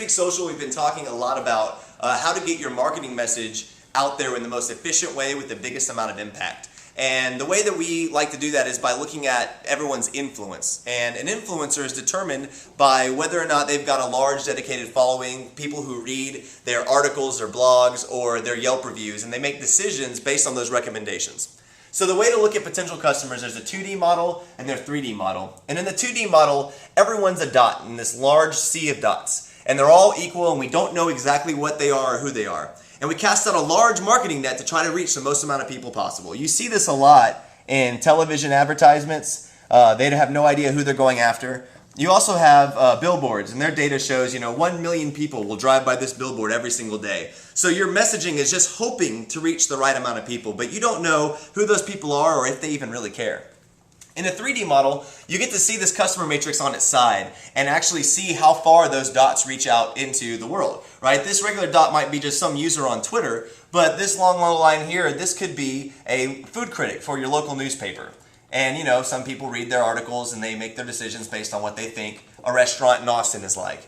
Speak Social, we've been talking a lot about how to get your marketing message out there in the most efficient way with the biggest amount of impact. And the way that we like to do that is by looking at everyone's influence. And an influencer is determined by whether or not they've got a large dedicated following, people who read their articles or blogs or their Yelp reviews, and they make decisions based on those recommendations. So the way to look at potential customers, there's a 2D model and there's a 3D model. And in the 2D model, everyone's a dot in this large sea of dots. And they're all equal and we don't know exactly what they are or who they are. And we cast out a large marketing net to try to reach the most amount of people possible. You see this a lot in television advertisements. They have no idea who they're going after. You also have billboards, and their data shows 1 million people will drive by this billboard every single day. So your messaging is just hoping to reach the right amount of people, but you don't know who those people are or if they even really care. In a 3D model, you get to see this customer matrix on its side and actually see how far those dots reach out into the world, right? This regular dot might be just some user on Twitter, but this long line here, this could be a food critic for your local newspaper. And some people read their articles and they make their decisions based on what they think a restaurant in Austin is like.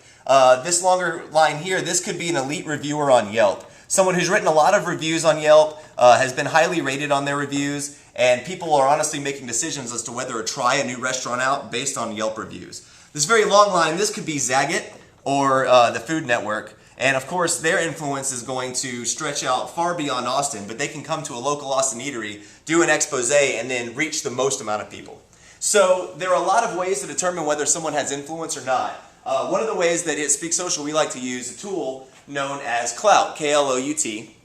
This longer line here, this could be an elite reviewer on Yelp. Someone who's written a lot of reviews on Yelp, has been highly rated on their reviews, and people are honestly making decisions as to whether to try a new restaurant out based on Yelp reviews. This very long line, this could be Zagat or the Food Network. And of course, their influence is going to stretch out far beyond Austin, but they can come to a local Austin eatery, do an expose, and then reach the most amount of people. So there are a lot of ways to determine whether someone has influence or not. One of the ways that at Speak Social we like to use a tool known as Klout, K-L-O-U-T.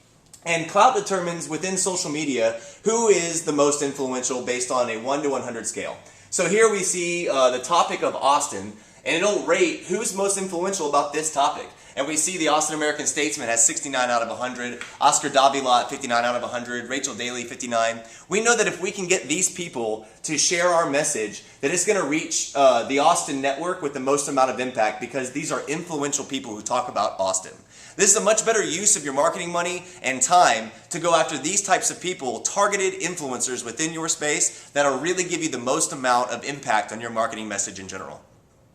And Klout determines within social media who is the most influential based on a 1 to 100 scale. So here we see the topic of Austin, and it'll rate who's most influential about this topic. And we see the Austin American-Statesman has 69 out of 100, Oscar Davila 59 out of 100, Rachel Daly 59. We know that if we can get these people to share our message, that it's going to reach the Austin network with the most amount of impact because these are influential people who talk about Austin. This is a much better use of your marketing money and time to go after these types of people, targeted influencers within your space that'll really give you the most amount of impact on your marketing message in general.